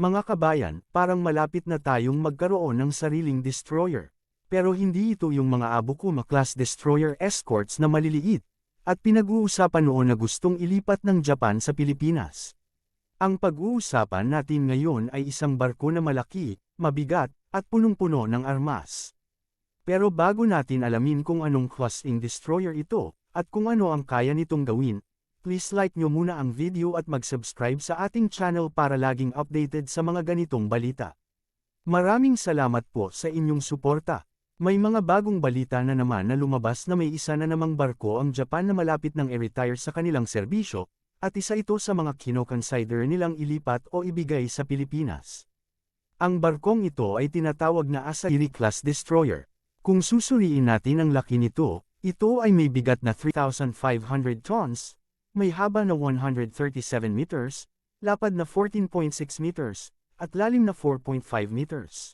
Mga kabayan, parang malapit na tayong magkaroon ng sariling destroyer. Pero hindi ito yung mga Abukuma-class destroyer escorts na maliliit, at pinag-uusapan noon na gustong ilipat ng Japan sa Pilipinas. Ang pag-uusapan natin ngayon ay isang barko na malaki, mabigat, at punong-puno ng armas. Pero bago natin alamin kung anong classing destroyer ito, at kung ano ang kaya nitong gawin, please like nyo muna ang video at mag-subscribe sa ating channel para laging updated sa mga ganitong balita. Maraming salamat po sa inyong suporta. May mga bagong balita na naman na lumabas na may isa na namang barko ang Japan na malapit ng i-retire sa kanilang serbisyo, at isa ito sa mga kino-consider nilang ilipat o ibigay sa Pilipinas. Ang barkong ito ay tinatawag na Asagiri-class destroyer. Kung susuriin natin ang laki nito, ito ay may bigat na 3,500 tons, may haba na 137 meters, lapad na 14.6 meters, at lalim na 4.5 meters.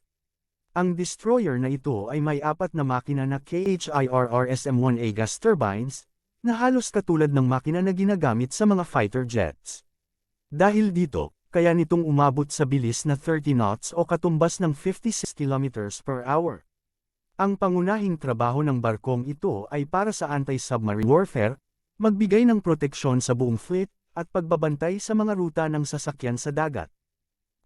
Ang destroyer na ito ay may 4 na makina na KHIRR-SM-1A gas turbines, na halos katulad ng makina na ginagamit sa mga fighter jets. Dahil dito, kaya nitong umabot sa bilis na 30 knots o katumbas ng 56 kilometers per hour. Ang pangunahing trabaho ng barkong ito ay para sa anti-submarine warfare, magbigay ng proteksyon sa buong fleet, at pagbabantay sa mga ruta ng sasakyan sa dagat.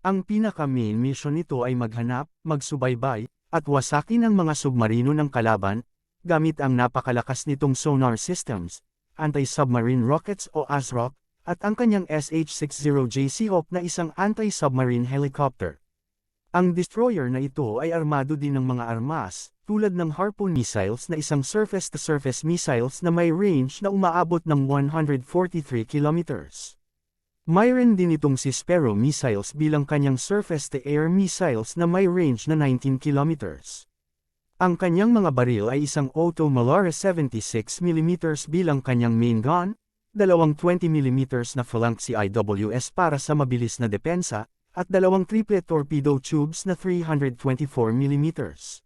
Ang pinaka-main mission nito ay maghanap, magsubaybay, at wasakin ang mga submarino ng kalaban, gamit ang napakalakas nitong sonar systems, anti-submarine rockets o ASROC, at ang kanyang SH-60J Seahawk na isang anti-submarine helicopter. Ang destroyer na ito ay armado din ng mga armas, tulad ng Harpoon missiles na isang surface-to-surface missiles na may range na umaabot ng 143 kilometers. Mayroon din itong si Sparrow missiles bilang kanyang surface-to-air missiles na may range na 19 kilometers. Ang kanyang mga baril ay isang Otto Melara 76mm bilang kanyang main gun, dalawang 20mm na phalanx IWS para sa mabilis na depensa, at dalawang triplet torpedo tubes na 324mm.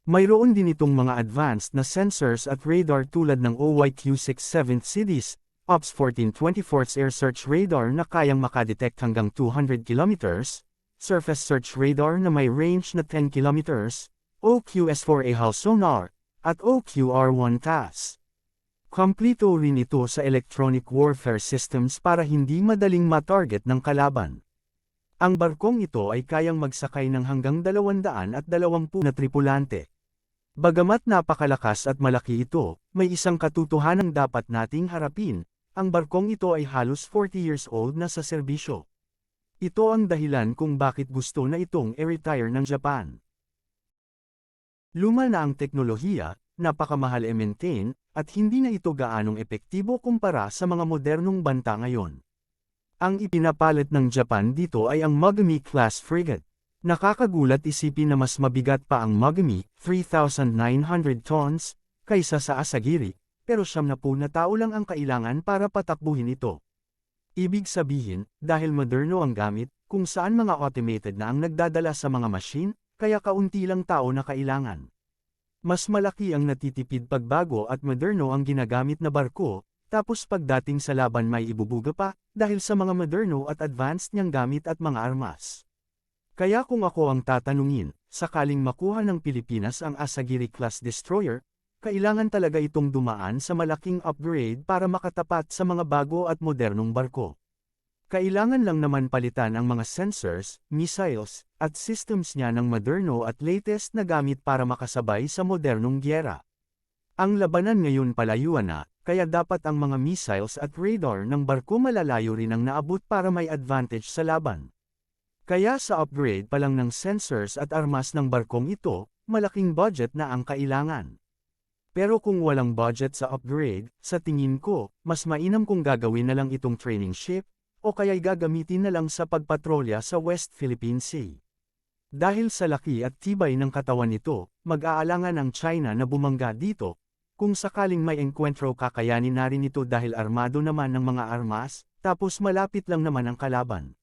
Mayroon din itong mga advanced na sensors at radar tulad ng OYQ-67 CDS, OPS 1424 Air Search Radar na kayang makadetect hanggang 200 kilometers, Surface Search Radar na may range na 10 kilometers, OQS-4A hull sonar, at OQR-1 TAS. Kompleto rin ito sa electronic warfare systems para hindi madaling matarget ng kalaban. Ang barkong ito ay kayang magsakay ng hanggang 220 na tripulante. Bagamat napakalakas at malaki ito, may isang katotohanang dapat nating harapin, ang barkong ito ay halos 40 years old na sa serbisyo. Ito ang dahilan kung bakit gusto na itong i-retire ng Japan. Luma na ang teknolohiya, napakamahal i-maintain, at hindi na ito gaanong epektibo kumpara sa mga modernong banta ngayon. Ang ipinapalit ng Japan dito ay ang Mogami-class frigate. Nakakagulat isipin na mas mabigat pa ang Mogami, 3,900 tons, kaysa sa Asagiri, pero 70 na tao lang ang kailangan para patakbuhin ito. Ibig sabihin, dahil moderno ang gamit, kung saan mga automated na ang nagdadala sa mga machine, kaya kaunti lang tao na kailangan. Mas malaki ang natitipid pagbago at moderno ang ginagamit na barko, tapos pagdating sa laban may ibubuga pa, dahil sa mga moderno at advanced niyang gamit at mga armas. Kaya kung ako ang tatanungin, sakaling makuha ng Pilipinas ang Asagiri-class destroyer, kailangan talaga itong dumaan sa malaking upgrade para makatapat sa mga bago at modernong barko. Kailangan lang naman palitan ang mga sensors, missiles, at systems niya ng moderno at latest na gamit para makasabay sa modernong gyera. Ang labanan ngayon palayuan na, kaya dapat ang mga missiles at radar ng barko malalayo rin ang naabot para may advantage sa laban. Kaya sa upgrade pa lang ng sensors at armas ng barkong ito, malaking budget na ang kailangan. Pero kung walang budget sa upgrade, sa tingin ko, mas mainam kung gagawin na lang itong training ship, o kaya'y gagamitin na lang sa pagpatrolya sa West Philippine Sea. Dahil sa laki at tibay ng katawan nito, mag-aalangan ang China na bumangga dito, kung sakaling may enkwentro kakayanin na rin ito dahil armado naman ng mga armas, tapos malapit lang naman ang kalaban.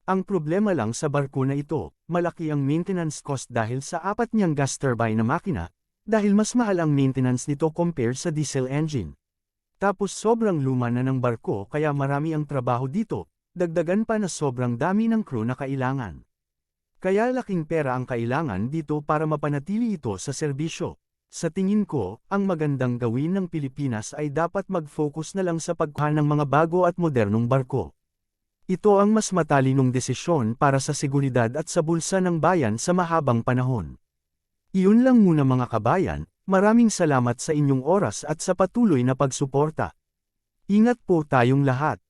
Ang problema lang sa barko na ito, malaki ang maintenance cost dahil sa 4 niyang gas turbine na makina, dahil mas mahal ang maintenance nito compared sa diesel engine. Tapos sobrang luma na ng barko kaya marami ang trabaho dito, Dagdagan pa na sobrang dami ng crew na kailangan. Kaya laking pera ang kailangan dito para mapanatili ito sa serbisyo. Sa tingin ko, ang magandang gawin ng Pilipinas ay dapat mag-focus na lang sa pagkuha ng mga bago at modernong barko. Ito ang mas matalinong desisyon para sa seguridad at sa bulsa ng bayan sa mahabang panahon. Iyon lang muna mga kabayan, maraming salamat sa inyong oras at sa patuloy na pagsuporta. Ingat po tayong lahat.